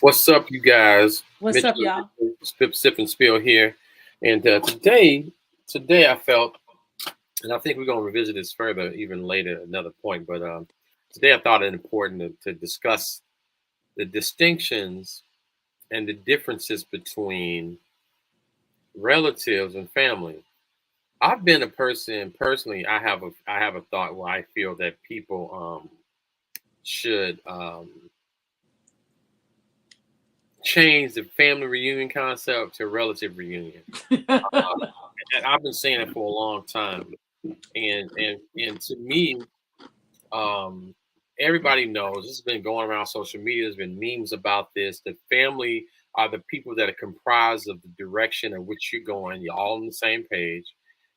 What's up, you guys? What's up, Mitchell, y'all? Sip and Spill here, and today I felt, and I think we're gonna revisit this further even later, another point. But today I thought it important to discuss the distinctions and the differences between relatives and family. I've been a person personally. I have a thought where I feel that people should change the family reunion concept to relative reunion. Uh, and I've been saying it for a long time. And to me, um, everybody knows this has been going around social media. There's been memes about this. The family are the people that are comprised of the direction in which you're going. You're all on the same page.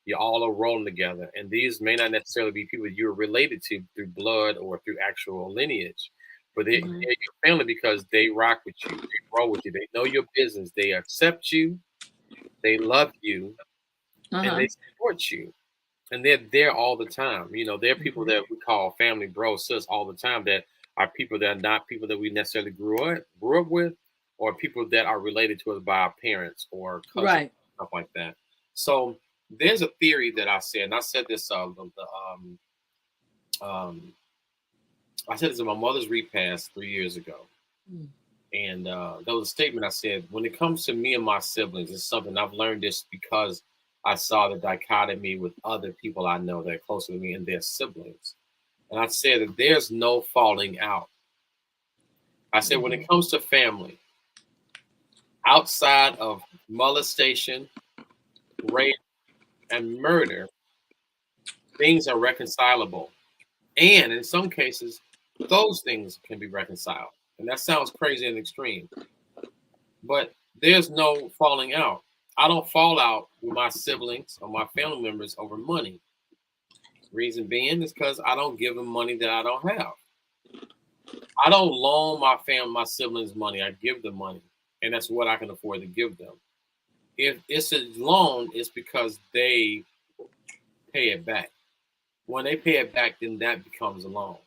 You all are rolling together. And these may not necessarily be people you're related to through blood or through actual lineage, but they're Hmm. your family because they rock with you, they roll with you, they know your business, they accept you, they love you, and Uh-huh. they support you, and they're there all the time. They're people Hmm. that we call family bro, sis all the time. That are people that are not people that we necessarily grew up with, or people that are related to us by our parents or cousins, Right. stuff like that. So there's a theory that I said, and um, I said this in my mother's repast 3 years ago, Mm. and there was a statement I said when it comes to me and my siblings. It's something I've learned this because I saw the dichotomy with other people I know that are closer to me and their siblings. And I said that there's no falling out. I said when Hmm. it comes to family, outside of molestation, rape, and murder, things are reconcilable. And in some cases, those things can be reconciled. And that sounds crazy and extreme, but there's no falling out. I don't fall out with my siblings or my family members over money. Reason being is because I don't give them money that I don't have. I don't loan my siblings money. I give them money, and that's what I can afford to give them. If it's a loan, it's because they pay it back. When they pay it back, then that becomes a loan.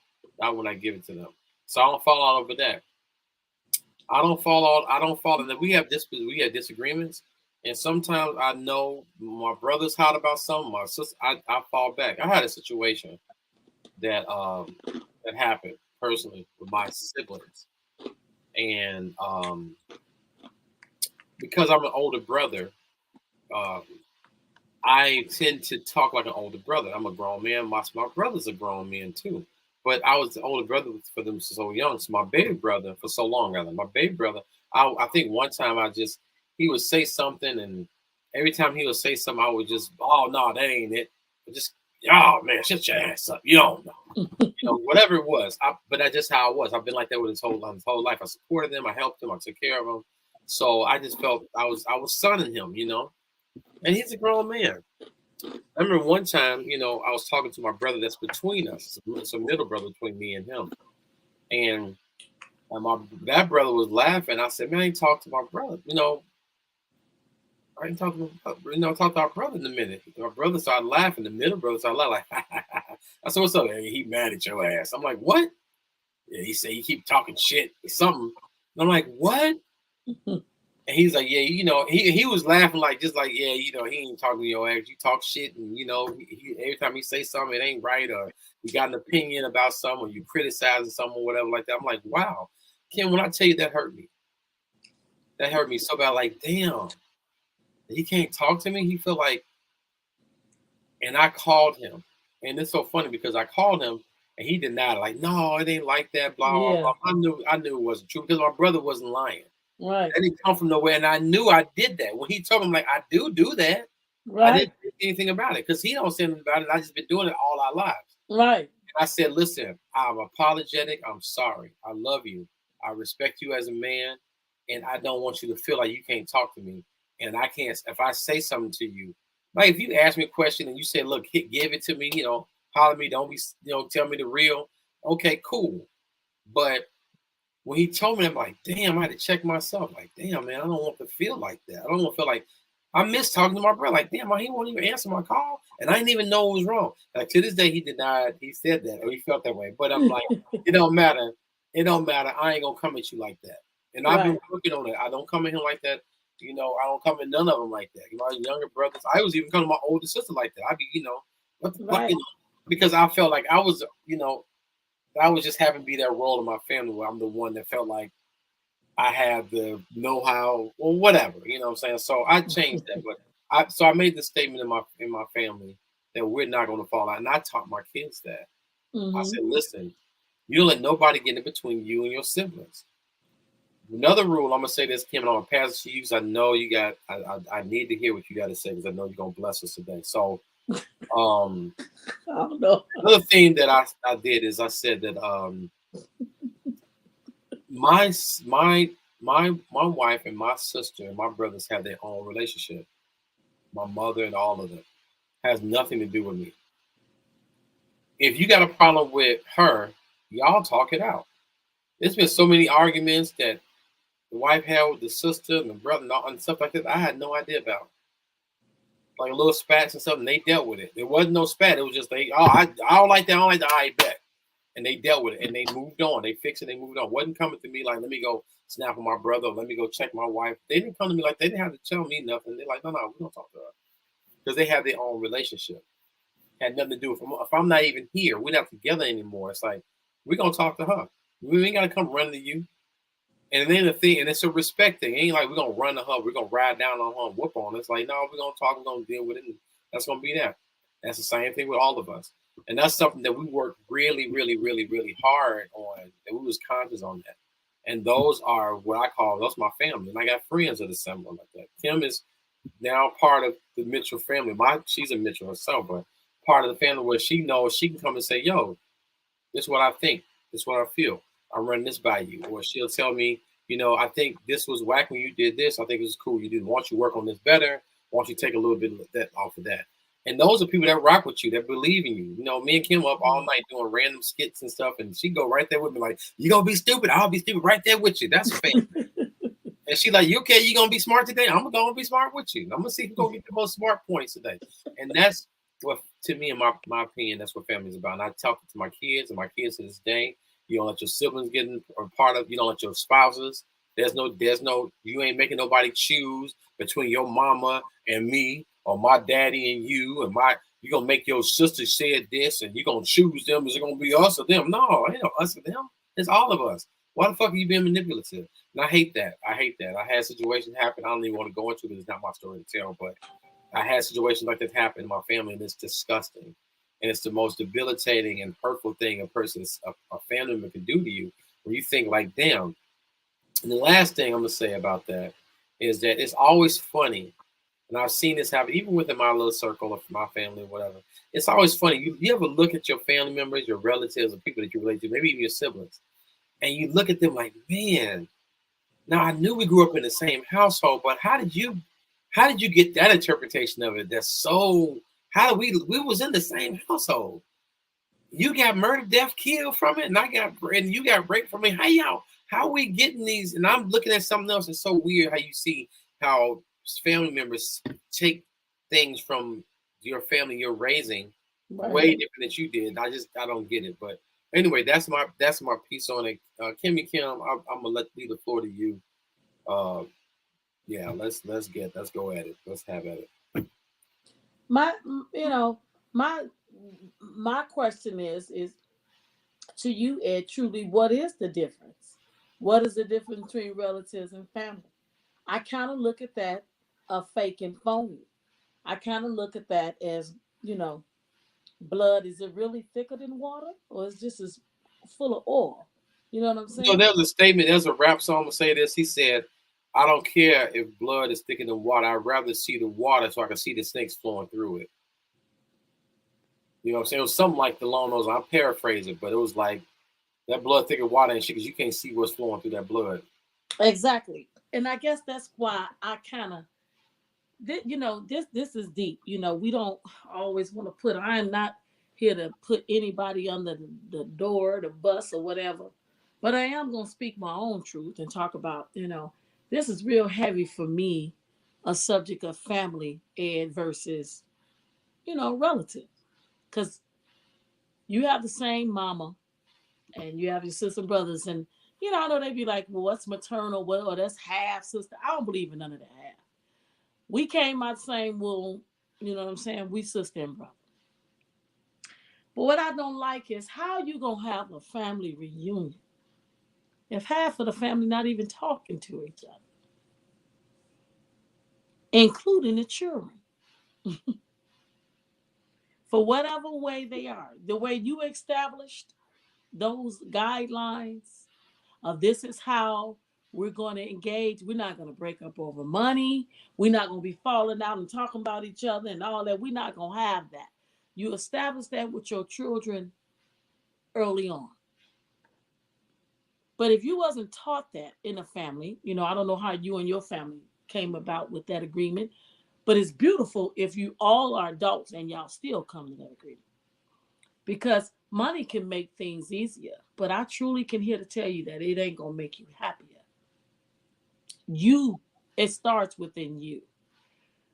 Not when I give it to them. So I don't fall out over that. I don't fall out. I don't fall in. We have disagreements, and sometimes I know my brother's hot about something. My sister, I fall back. I had a situation that that happened personally with my siblings, and because I'm an older brother, um, I tend to talk like an older brother. I'm a grown man. My brother's a grown man too. But I was the older brother for them so young. So my baby brother for so long, rather. My baby brother, I think one time he would say something, and every time he would say something, I would just, oh no, that ain't it. Just, oh man, shut your ass up. You don't know. Whatever it was. But that's just how I was. I've been like that with his whole life. I supported him. I helped him. I took care of him. So I just felt I was sonning him. And he's a grown man. I remember one time, I was talking to my brother that's between us. It's a middle brother between me and him. And that brother was laughing. I said, man, I ain't talked to my brother. I ain't talking to, talk to our brother in a minute. My brother started laughing. The middle brother started laughing, like, I said, what's up? He mad at your ass. I'm like, what? Yeah, he said, you keep talking shit or something. And I'm like, what? And he's like, yeah, he was laughing like just like, yeah, he ain't talking to your ass. You talk shit, and every time he say something, it ain't right, or you got an opinion about something, or you criticizing something, or whatever like that. I'm like, wow, Kim, when I tell you that hurt me, so bad. Like, damn, he can't talk to me. He feel like, and I called him, and it's so funny because I called him, and he denied it. Like, no, it ain't like that. Blah blah Yeah. blah. I knew it wasn't true because my brother wasn't lying. Right. That didn't come from nowhere, and I knew I did that. When he told me, like, I do that, I didn't Right. think anything about it because he don't say anything about it. I just been doing it all our lives. Right. And I said, listen, I'm apologetic. I'm sorry. I love you. I respect you as a man, and I don't want you to feel like you can't talk to me. And I can't. If I say something to you, like if you ask me a question and you say, look, give it to me, holler at me. Don't be, tell me the real. Okay, cool. But when he told me, I'm like, damn, I had to check myself. Like, damn, man, I don't want to feel like that. I don't want to feel like I miss talking to my brother. Like, damn, he won't even answer my call. And I didn't even know it was wrong. Like, to this day, he denied he said that or he felt that way. But I'm like, it don't matter. It don't matter. I ain't going to come at you like that. And I've been Right. working on it. I don't come in here like that. I don't come in none of them like that. My younger brothers, I was even coming to my older sister like that. I'd be, what the fuck, Right. because I felt like I was just having to be that role in my family where I'm the one that felt like I have the know-how or whatever. You know what I'm saying? So I changed that, but I made the statement in my family that we're not going to fall out, and I taught my kids that. I Mm-hmm. said, listen, you don't let nobody get in between you and your siblings. Another rule, I'm gonna say this, Kim, and I'm gonna pass it to you because I know you got. I need to hear what you got to say because I know you're gonna bless us today. So, um, I don't know. another thing that I did is I said that my my wife and my sister and my brothers have their own relationship. My mother and all of them has nothing to do with me. If you got a problem with her, y'all talk it out. There's been so many arguments that the wife had with the sister and the brother and stuff like that. I had no idea about, like little spats and stuff, and they dealt with it. There wasn't no spat. It was just I don't like that. I don't like that. I bet. And they dealt with it and they moved on. They fixed it. They moved on. Wasn't coming to me like, let me go snap on my brother. Or let me go check my wife. They didn't come to me like they didn't have to tell me nothing. They're like, no, we don't talk to her because they have their own relationship. Had nothing to do with if I'm not even here. We're not together anymore. It's like we're gonna talk to her. We ain't gotta come running to you. And then the thing, and it's a respect thing. It ain't like we're gonna run to her, we're gonna ride down on her and whoop on her. It's like, no, we're gonna talk, we're gonna deal with it. And that's gonna be that. That's the same thing with all of us. And that's something that we worked really, really, really, really hard on, and we was conscious on that. And those are what I call those my family. And I got friends that are similar like that. Kim is now part of the Mitchell family. She's a Mitchell herself, but part of the family where she knows she can come and say, yo, this is what I think. This is what I feel. I'm running this by you. Or she'll tell me, I think this was whack when you did this. I think it was cool. You didn't want you work on this better. Why don't you take a little bit of that off of that? And those are people that rock with you, that believe in you. Me and Kim up all Mm. night doing random skits and stuff, and she go right there with me like, you gonna be stupid? I'll be stupid right there with you. That's a fan. And she like, you okay? You gonna be smart today? I'm gonna be smart with you. I'm gonna see who gonna get the most smart points today. And that's what, to me, in my opinion, that's what family is about. And I talk to my kids and my kids to this day. You don't let your siblings get in or part of. You don't let your spouses. There's no. You ain't making nobody choose between your mama and me or my daddy and you and my. You gonna make your sister say this and you gonna choose them. Is it gonna be us or them? No, ain't no us or them. It's all of us. Why the fuck are you being manipulative? And I hate that. I hate that. I had situations happen. I don't even want to go into it. It's not my story to tell, but I had situations like that happen in my family, and it's disgusting. And it's the most debilitating and hurtful thing a family member can do to you when you think like, damn. And the last thing I'm gonna say about that is that it's always funny, and I've seen this happen even within my little circle of my family or whatever. It's always funny. You ever look at your family members, your relatives, or people that you relate to, maybe even your siblings, and you look at them like, man, now I knew we grew up in the same household, but how did you get that interpretation of it? That's so how did we was in the same household. You got murdered, death, killed from it, and you got raped from it. How we getting these? And I'm looking at something else. It's so weird how you see how family members take things from your family you're raising Right. way different than you did. I don't get it. But anyway, that's my piece on it. Kimmy Kim, I'm gonna leave the floor to you. Uh, yeah, let's go at it. Let's have at it. You know, my my question is to you, Ed, truly, what is the difference? What is the difference between relatives and family? I kind of look at that a fake and phony. I kind of look at that as, you know, blood. Is it really thicker than water, or is just as full of oil? You know what I'm saying? There was a statement. There's a rap song to say this. He said, "I don't care if blood is thicker than water. I'd rather see the water so I can see the snakes flowing through it." You know what I'm saying? It was something like the long nose. I'm paraphrasing, but it was like that blood thicker water and shit because you can't see what's flowing through that blood. Exactly. And I guess that's why I kind of, this is deep. We don't always want to put. I am not here to put anybody under the door, the bus, or whatever. But I am gonna speak my own truth and talk about. This is real heavy for me, a subject of family and versus relative, because you have the same mama and you have your sister and brothers, and I know they be like, well, what's maternal? Well, that's half sister. I don't believe in none of that half. We came out the same womb. You know what I'm saying? We sister and brother. But what I don't like is how you gonna have a family reunion if half of the family not even talking to each other, including the children, for whatever way they are. The way you established those guidelines of this is how we're going to engage. We're not going to break up over money. We're not going to be falling out and talking about each other and all that. We're not going to have that. You establish that with your children early on. But if you wasn't taught that in a family, I don't know how you and your family came about with that agreement, but it's beautiful if you all are adults and y'all still come to that agreement. Because money can make things easier, but I truly can here to tell you that it ain't gonna make you happier. It starts within you.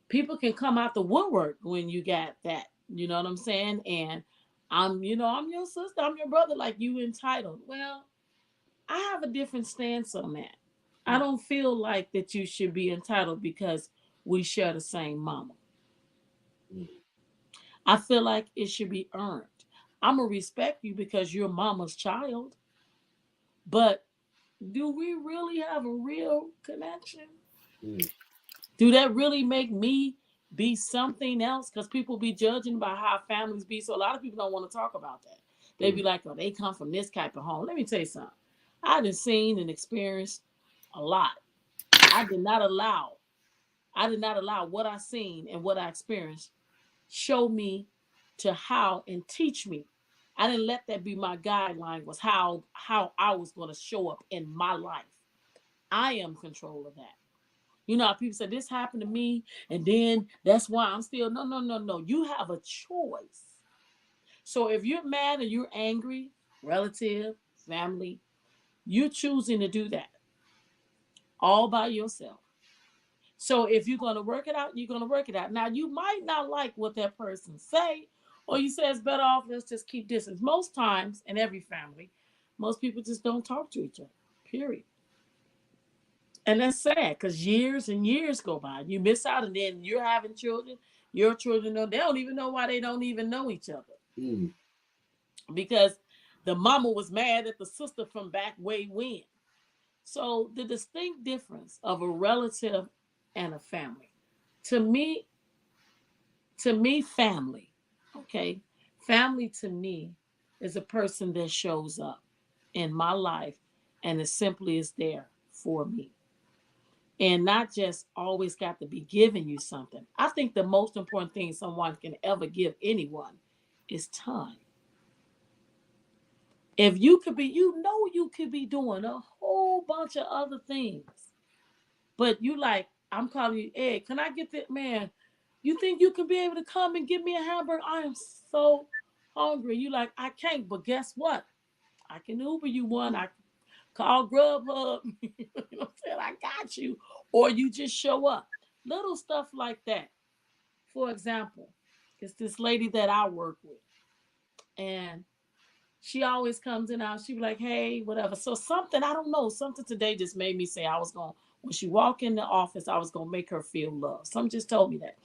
People can come out the woodwork when you got that. You know what I'm saying? And I'm your sister, I'm your brother, like you entitled. Well, I have a different stance on that. I don't feel like that you should be entitled because we share the same mama. I feel like it should be earned. I'm gonna respect you because you're mama's child, but do we really have a real connection? Mm. Do that really make me be something else? Because people be judging by how families be. So a lot of people don't want to talk about that. They be like, oh, they come from this type of home. Let me tell you something. I done seen and experienced a lot. I did not allow, I did not allow what I seen and what I experienced show me to how and teach me. I didn't let that be my guideline was how I was going to show up in my life. I am control of that. How people say this happened to me, and then that's why I'm still no, no, no, no. You have a choice. So if you're mad and you're angry, relative, family, you're choosing to do that all by yourself. So if you're going to work it out, you're going to work it out. Now you might not like what that person say, or you say it's better off let's just keep distance. Most times in every family, most people just don't talk to each other. Period. And that's sad because years and years go by. You miss out, and then you're having children. Your children they don't even know why they don't even know each other. Because the mama was mad at the sister from back way when. So the distinct difference of a relative and a family. To me, family, okay? Family to me is a person that shows up in my life and is simply is there for me. And not just always got to be giving you something. I think the most important thing someone can ever give anyone is time. If you could be, you could be doing a whole bunch of other things, but you like, I'm calling you, Ed, can I get that man? You think you can be able to come and give me a hamburger? I am so hungry. You like, I can't, but guess what? I can Uber you one. I call Grubhub. You know what I'm saying? I got you. Or you just show up. Little stuff like that. For example, it's this lady that I work with. And she always comes in out. She be like, hey, whatever. So something, I don't know, something today just made me say I was going, when she walk in the office, I was going to make her feel loved. Something just told me that.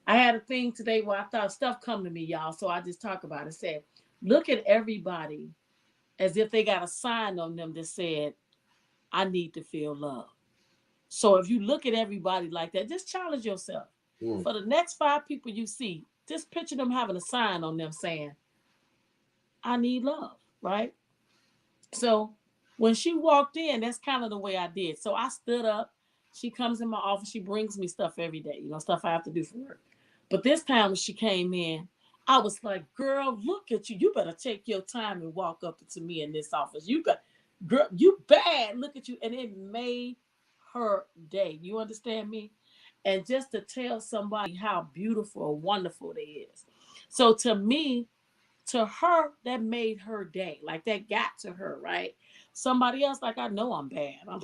I had a thing today where I thought stuff come to me, y'all. So I just talk about it. Said, look at everybody as if they got a sign on them that said, I need to feel love. So if you look at everybody like that, just challenge yourself. For the next 5 people you see, just picture them having a sign on them saying, I need love, right? So when she walked in, that's kind of the way I did. So I stood up. She comes in my office. She brings me stuff every day, stuff I have to do for work. But this time when she came in, I was like, girl, look at you. You better take your time and walk up to me in this office. Girl, you bad. Look at you. And it made her day. You understand me? And just to tell somebody how beautiful or wonderful they is. So to me, to her, that made her day. Like that got to her, right? Somebody else, like, I know I'm bad. I'm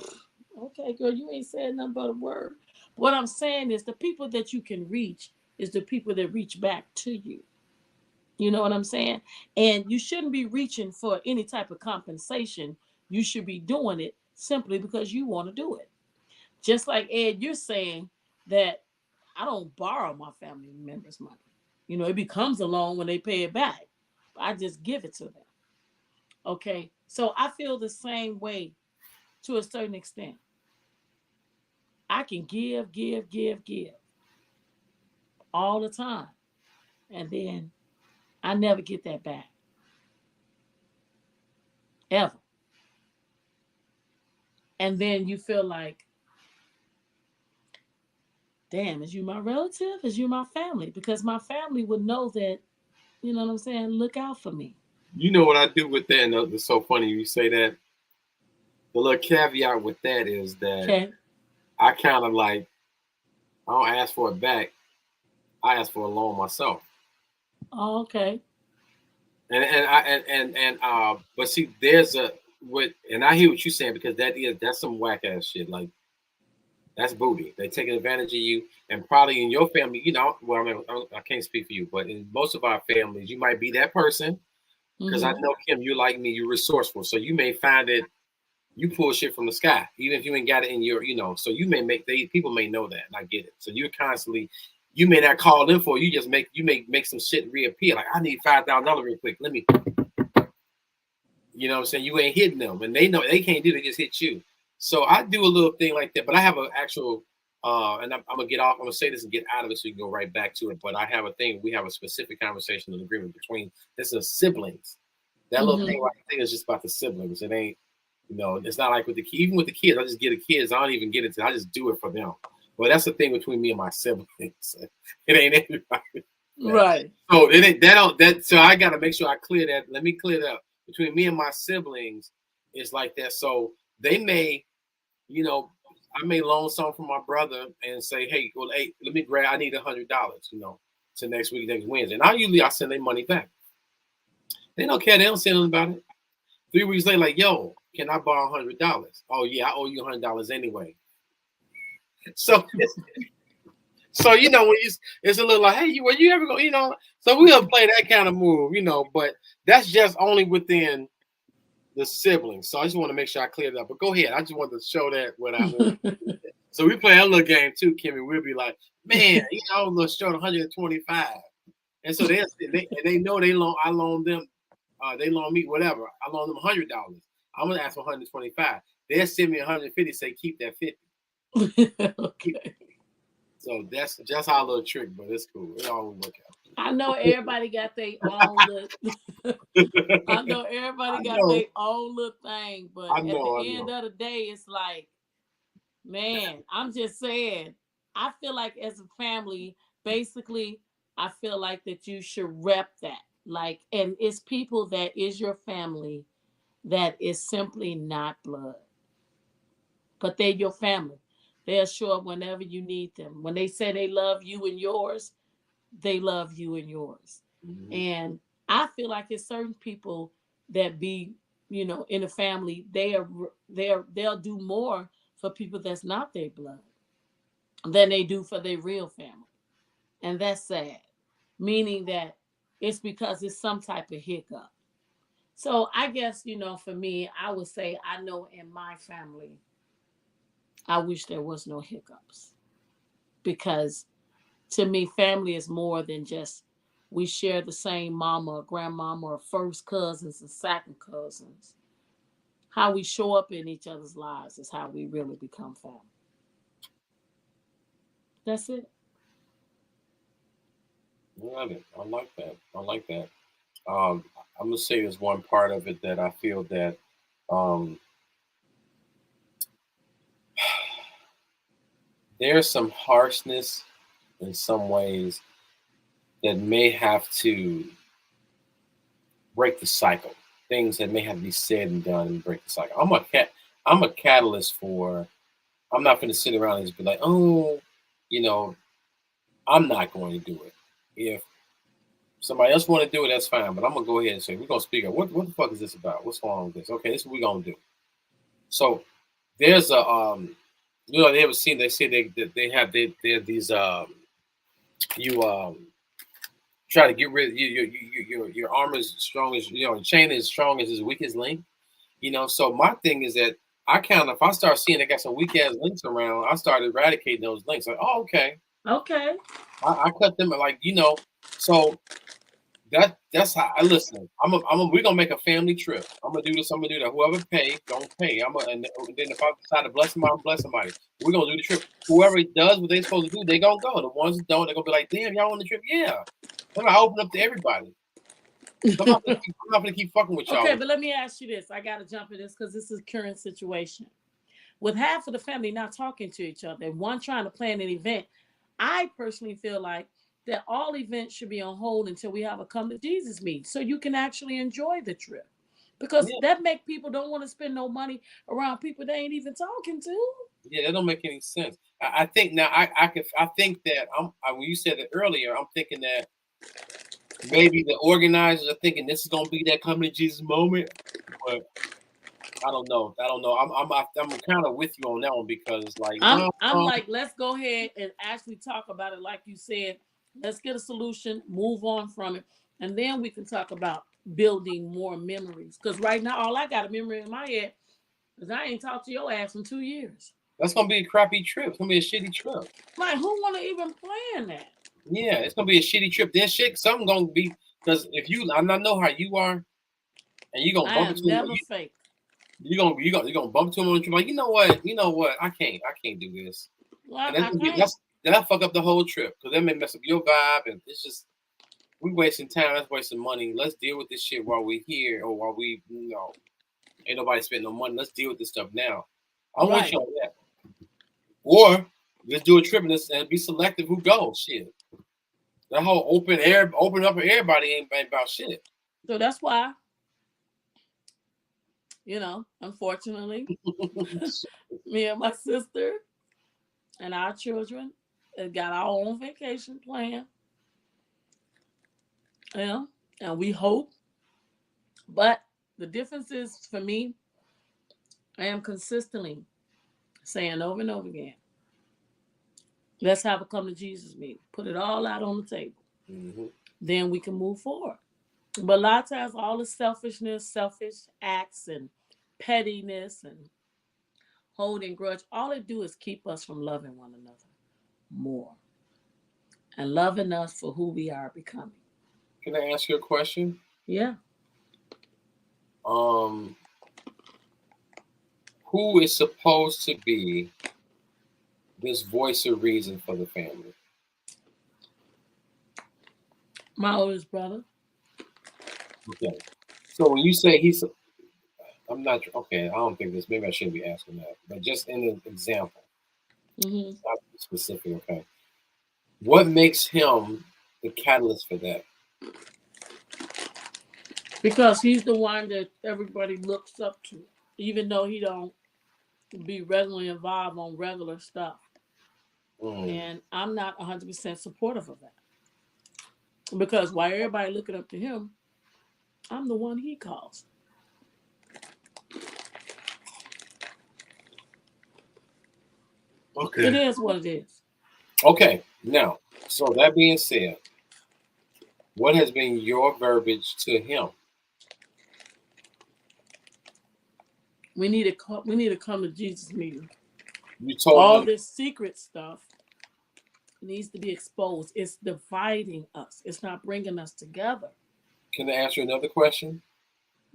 okay, girl, you ain't saying nothing but a word. What I'm saying is the people that you can reach is the people that reach back to you. You know what I'm saying? And you shouldn't be reaching for any type of compensation. You should be doing it simply because you want to do it. Just like Ed, you're saying that I don't borrow my family members' money. It becomes a loan when they pay it back. I just give it to them. Okay. So I feel the same way to a certain extent. I can give, give, give, give all the time. And then I never get that back. Ever. And then you feel like, damn, is you my relative? Is you my family? Because my family would know that, you know what I'm saying? Look out for me. You know what I do with that? And it's so funny you say that. The little caveat with that is that Okay. I kind of like, I don't ask for it back. I ask for a loan myself. Oh, okay. But see, there's a with, and I hear what you're saying because that's some whack ass shit. Like that's booty. They taking advantage of you, and probably in your family, Well, I mean, I can't speak for you, but in most of our families, you might be that person. Because I Mm-hmm. know Kim, you like me, you're resourceful, so you may find it. You pull shit from the sky, even if you ain't got it in your, So you may people may know that, and I get it. So you're constantly, you may not call them for. You just make some shit reappear. Like I need $5,000 real quick. Let me, what I'm saying. You ain't hitting them, and they know they can't do. They just hit you. So I do a little thing like that, but I have an actual. And I'm gonna get off. I'm gonna say this and get out of it, so you can go right back to it. But I have a thing. We have a specific conversation and agreement between this is siblings. That little Mm-hmm. thing right there is just about the siblings. It ain't. It's not like with the even with the kids. I just get the kids. I don't even get it. I just do it for them. But that's the thing between me and my siblings. It ain't everybody. Right. So it ain't that. Don't that. So I got to make sure I clear that. Let me clear that up. Between me and my siblings, it's like that. So they may, I may loan something from my brother and say, hey, well, hey, let me grab. I need $100. To next week, next Wednesday. And I send their money back. They don't care. They don't say nothing about it. 3 weeks later, like, yo, can I borrow $100? Oh yeah, I owe you $100 anyway. So, when it's a little like, hey, you ever go, So we'll play that kind of move, But that's just only within the siblings. So I just want to make sure I clear that up. But go ahead. I just wanted to show that what I want. So we play a little game too, Kimmy. We'll be like, man, let's show 125, and so they know I loan them. They loan me whatever. I loan them $100. I'm gonna ask for 125. They'll send me 150. Say keep that 50. Okay. So that's just our little trick, but it's cool. It all work I know everybody got their own little. I know out. everybody I got know. their own little thing, but I at the know. I end know. of the day, it's like, man, I'm just saying. I feel like as a family, basically, I feel like that you should rep that. Like, and it's people that is your family that is simply not blood, but they're your family. They'll show up whenever you need them. When they say they love you and yours, they love you and yours. Mm-hmm. And I feel like it's certain people that be, in a family, they'll do more for people that's not their blood than they do for their real family. And that's sad. Meaning that it's because it's some type of hiccup. So I guess, for me, I would say I know in my family, I wish there was no hiccups. Because to me, family is more than just we share the same mama or grandmama or first cousins and second cousins. How we show up in each other's lives is how we really become family. That's it. Love it. I like that. I like that. I'm gonna say there's one part of it that I feel that um, there's some harshness in some ways that may have to break the cycle. Things that may have to be said and done and break the cycle. I'm a catalyst for. I'm not going to sit around and just be like, oh, you know, I'm not going to do it. If somebody else want to do it, that's fine. But I'm gonna go ahead and say we're gonna speak up. What the fuck is this about? What's going on with this? Okay, this is what we're gonna do. So there's a they ever seen they say they have they're these you try to get rid of your armor is strong as your chain is strong as its weakest link. You know, so my thing is that if I start seeing they got some weak ass links around, I start eradicating those links. Like, oh, okay. Okay. I cut them like, so that's how I listen. We're gonna make a family trip. I'm gonna do this, I'm gonna do that. Whoever pay, don't pay. And then if I decide to bless somebody, I'm bless somebody. We're gonna do the trip. Whoever does what they supposed to do, they gonna go. The ones that don't, they're gonna be like, damn, y'all on the trip? Yeah. I'm gonna open up to everybody. So I'm not gonna keep fucking with y'all. Okay, but let me ask you this. I gotta jump in this because this is current situation. With half of the family not talking to each other and one trying to plan an event, I personally feel like that all events should be on hold until we have a come to Jesus meeting so you can actually enjoy the trip. Because that make people don't want to spend no money around people they ain't even talking to. Yeah, that don't make any sense. I think now I think that when you said it earlier, I'm thinking that maybe the organizers are thinking this is gonna be that coming to Jesus moment, but I don't know. I'm kind of with you on that one because like I'm like, let's go ahead and actually talk about it, like you said. Let's get a solution, move on from it, and then we can talk about building more memories. Because right now, all I got a memory in my head is I ain't talked to your ass in 2 years. that's gonna be a crappy trip. It's gonna be a shitty trip. Like, who want to even plan that? Yeah, it's gonna be a shitty trip. Then something gonna be because if you, I know how you are, and you gonna bump into never fake. You're gonna bump to him on the trip. Like, you know what? I can't do this. Well, And that'll fuck up the whole trip because that may mess up your vibe, and it's just we wasting time. Let's wasting money. Let's deal with this shit while we're here, or while we, ain't nobody spending no money. Let's deal with this stuff now. I want you on that. Or let's do a trip and be selective who goes. Shit, that whole open up for everybody ain't about shit. So that's why, unfortunately, me and my sister and our children got our own vacation plan. And we hope. But the difference is for me, I am consistently saying over and over again, let's have a come to Jesus meeting. Put it all out on the table. Mm-hmm. Then we can move forward. But a lot of times, all the selfishness, selfish acts, and pettiness, and holding grudge, all it do is keep us from loving one another more and loving us for who we are becoming. Can I ask you a question? Yeah. Who is supposed to be this voice of reason for the family? My oldest brother. Okay. So when you say I'm not okay. I don't think this. Maybe I shouldn't be asking that. But just in an example, not specific. Okay. What makes him the catalyst for that? Because he's the one that everybody looks up to, even though he don't be regularly involved on regular stuff. And I'm not 100% supportive of that. Because while everybody looking up to him, I'm the one he calls. Okay. It is what it is. Okay. Now, so that being said, what has been your verbiage to him? We need to come to Jesus meeting. You told all him this secret stuff needs to be exposed. It's dividing us. It's not bringing us together. Can I ask you another question?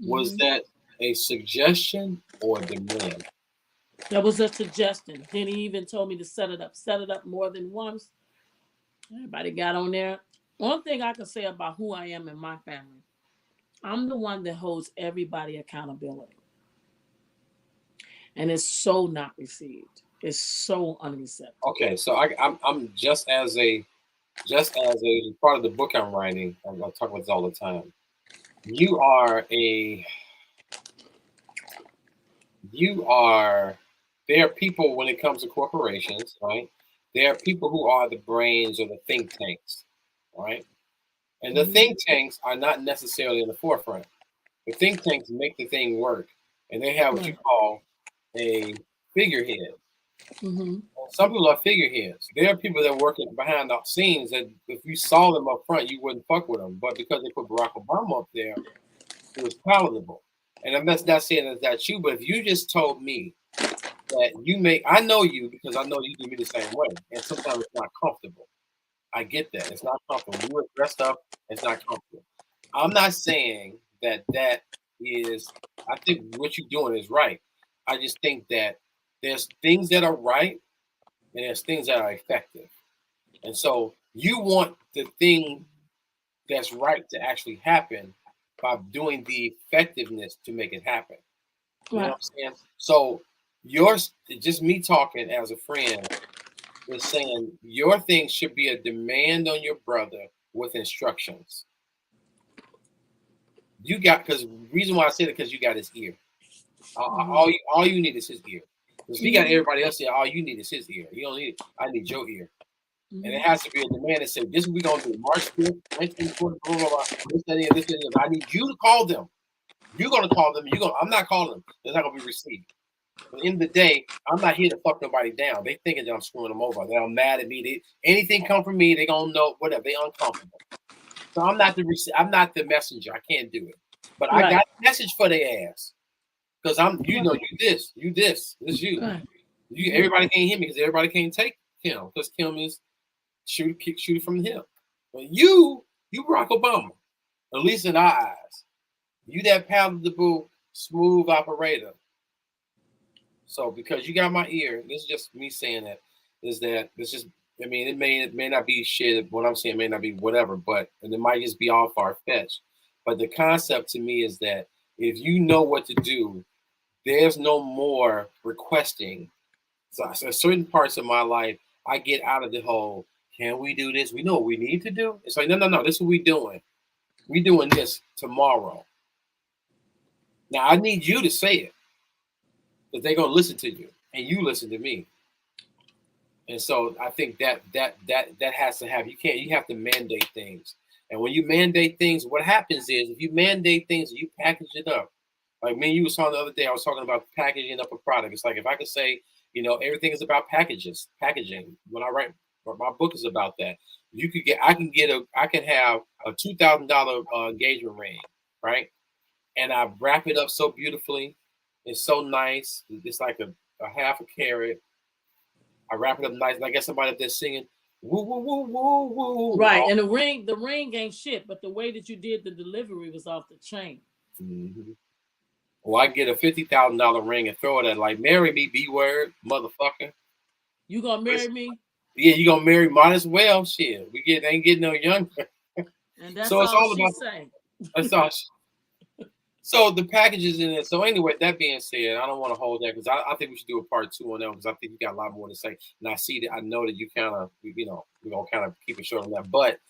Was that a suggestion or a demand? That was a suggestion. Then he even told me to set it up more than once. Everybody got on there. One thing I can say about who I am in my family, I'm the one that holds everybody accountability. And it's so not received. It's so unreceptive. Okay, so I'm just as a part of the book I'm writing. I talk about this all the time. There are people when it comes to corporations, right? There are people who are the brains or the think tanks, right? And the think tanks are not necessarily in the forefront. The think tanks make the thing work, and they have what you call a figurehead. Some people are figureheads. There are people that are working behind the scenes that if you saw them up front, you wouldn't fuck with them. But because they put Barack Obama up there, it was palatable. And I'm not saying that's you, but if you just told me that you make, I know you because I know you do me the same way, and sometimes it's not comfortable. I get that it's not comfortable. You were dressed up, it's not comfortable. I'm not saying that is. I think what you're doing is right. I just think that there's things that are right and there's things that are effective. And so you want the thing that's right to actually happen by doing the effectiveness to make it happen. You know Right. what I'm saying? So yours, just me talking as a friend, is saying your thing should be a demand on your brother with instructions. You got because reason why I said it because you got his ear. All you need is his ear. Because if he got everybody else there, all you need is his ear. You don't need it. I need your ear. And it has to be a demand that says, this is what we're going to do. March 5th, 1940, blah, blah, blah. This, that, and this, and I need you to call them. You're going to call them. I'm not calling them. They're not going to be received. At the end of the day, I'm not here to fuck nobody down. They thinking that I'm screwing them over. They're mad at me. Anything come from me, they going to know, whatever. They uncomfortable. So I'm not the messenger. I can't do it. But I got a message for their ass. Because this is you. Right. Everybody can't hear me because everybody can't take Kim. Because Kim is shoot from the hip. But you Barack Obama, at least in our eyes. You that palatable, smooth operator. So because you got my ear, this is just me saying that, is that it's just, I mean, it may not be shit, what I'm saying may not be whatever, but and it might just be all far-fetched. But the concept to me is that if you know what to do, there's no more requesting. So certain parts of my life, I get out of the whole, can we do this? We know what we need to do. It's like, no. This is what we're doing. We're doing this tomorrow. Now, I need you to say it. Because they're going to listen to you. And you listen to me. And so I think that has to have, you have to mandate things. And when you mandate things, what happens is, if you mandate things and you package it up, like me and you was talking the other day, I was talking about packaging up a product. It's like if I could say, everything is about packaging. When I write, my book is about that. I can have a $2,000 engagement ring, right? And I wrap it up so beautifully. It's so nice. It's like a half a carat. I wrap it up nice, and I get somebody up there singing, woo, woo, woo, woo, woo. Right, and the ring ain't shit, but the way that you did the delivery was off the chain. Mm-hmm. Well, I get a $50,000 ring and throw it at like, marry me, B-word, motherfucker. You gonna marry me? Yeah, you gonna marry? Might as well. Shit, ain't getting no younger. And that's so it's all about. Saying. That's all. So the packages in it. So anyway, that being said, I don't want to hold that because I think we should do a part 2 on that because I think you got a lot more to say. And I see that, I know that you kind of, we're gonna kind of keep it short on that. But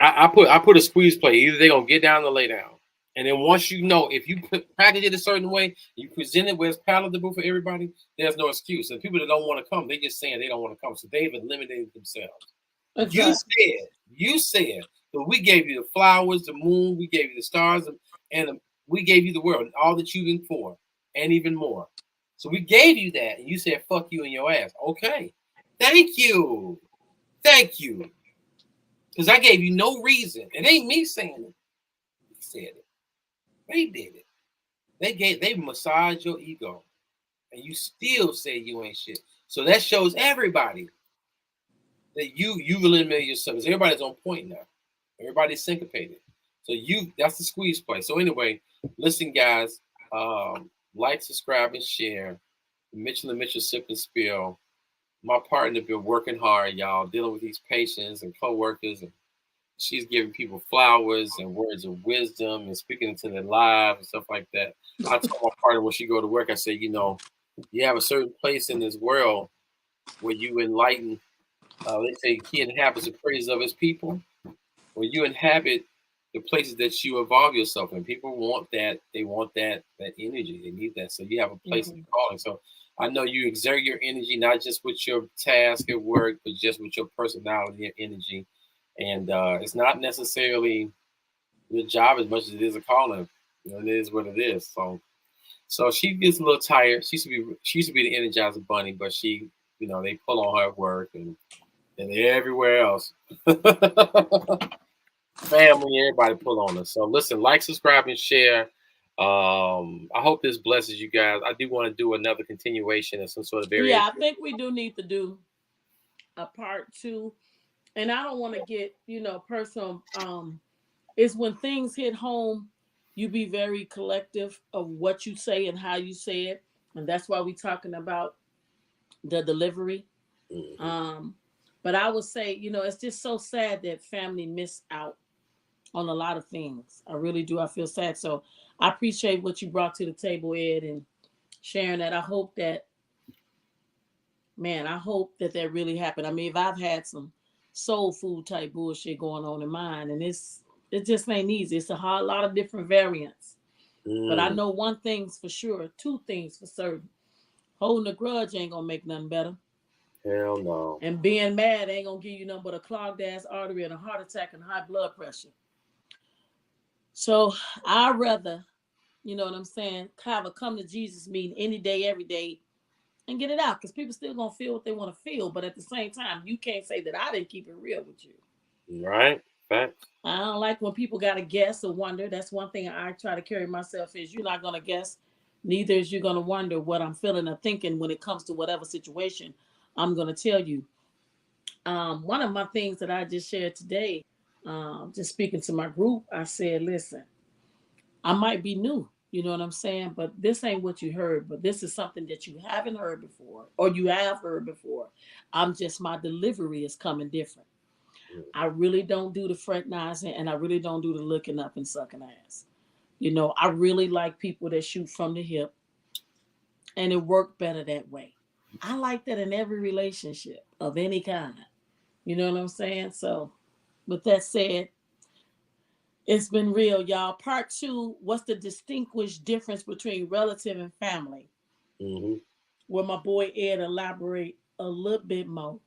I put a squeeze play. Either they're gonna get down or lay down. And then once if you package it a certain way, you present it where it's palatable for everybody, there's no excuse. And people that don't want to come, they just saying they don't want to come. So they've eliminated themselves. Exactly. You said, but we gave you the flowers, the moon, we gave you the stars, and we gave you the world, all that you've been for, and even more. So we gave you that, and you said, fuck you and your ass. Okay. Thank you. Because I gave you no reason. It ain't me saying it. He said it. They did it. They massaged your ego. And you still say you ain't shit. So that shows everybody that you've eliminated yourself. Because everybody's on point now. Everybody's syncopated. So that's the squeeze play. So anyway, listen, guys, like, subscribe, and share. Mitchell&Mitchell Sip and Spill. My partner been working hard, y'all, dealing with these patients and co-workers, and she's giving people flowers and words of wisdom and speaking into their lives and stuff like that. I told my partner when she go to work, I said, you have a certain place in this world where you enlighten. They say he inhabits the praises of his people. Where you inhabit the places that you evolve yourself in. People want that. They want that energy. They need that. So you have a place of calling. So I know you exert your energy, not just with your task at work, but just with your personality and energy. And it's not necessarily your job as much as it is a calling. It is what it is. So she gets a little tired. She used to be the Energizer Bunny, but she, they pull on her at work and everywhere else. family, everybody pull on us. So listen, like, subscribe, and share. I hope this blesses you guys. I do want to do another continuation of some sort of Yeah, variation. I think we do need to do a part two. And I don't want to get, personal. It's when things hit home, you be very collective of what you say and how you say it. And that's why we talking about the delivery. Mm-hmm. Um, but I would say, it's just so sad that family miss out on a lot of things. I really do. I feel sad. So I appreciate what you brought to the table, Ed, and sharing that. I hope that that really happened. I mean, if I've had some soul food type bullshit going on in mine, and it just ain't easy. It's a hard, lot of different variants. But I Mm, know one thing's for sure, two things for certain. Holding a grudge ain't gonna make nothing better. hell no. And being mad ain't gonna give you nothing but a clogged ass artery and a heart attack and high blood pressure. So I'd rather, you know what I'm saying, have a come to Jesus meeting any day, every day, and get it out. Because people still gonna feel what they want to feel. But at the same time, you can't say that I didn't keep it real with you. Right? Facts. I don't like when people gotta guess or wonder. That's one thing I try to carry myself is you're not gonna guess, neither is you gonna wonder what I'm feeling or thinking when it comes to whatever situation I'm gonna tell you. One of my things that I just shared today, just speaking to my group, I said, listen, I might be new, you know what I'm saying? But this ain't what you heard, but this is something that you haven't heard before or you have heard before. My delivery is coming different. I Mm-hmm. really don't do the fraternizing and I really don't do the looking up and sucking ass. I really like people that shoot from the hip and it worked better that way. I like that in every relationship of any kind. You know what I'm saying? So, with that said, it's been real, y'all. Part two, what's the distinguished difference between relative and family? Mm-hmm. Where my boy Ed elaborate a little bit more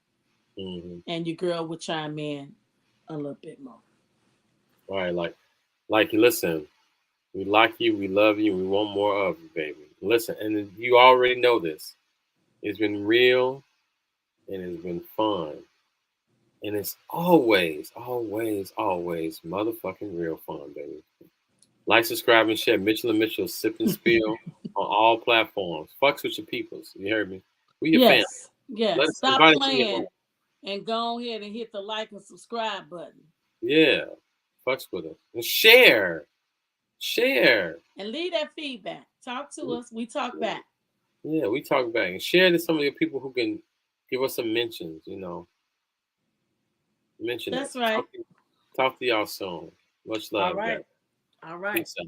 Mm-hmm. and your girl will chime in a little bit more. All right, like, listen, we like you, we love you, we want more of you, baby. Listen, and you already know this. It's been real and it's been fun. And it's always, always, always motherfucking real fun, baby. Like, subscribe, and share. Mitchell&Mitchell Sip and Spill on all platforms. Fucks with your peoples. You heard me? We your family. Yes, yes. Let's Stop invite it to your playing and go ahead and hit the like and subscribe button. yeah. Fucks with us. And share. Share. And leave that feedback. Talk to us. We talk back. Yeah, we talk back. And share to some of your people who can give us some mentions. Mention That's us. right. Talk to y'all soon. Much All love, guys. right. All right. Peace out.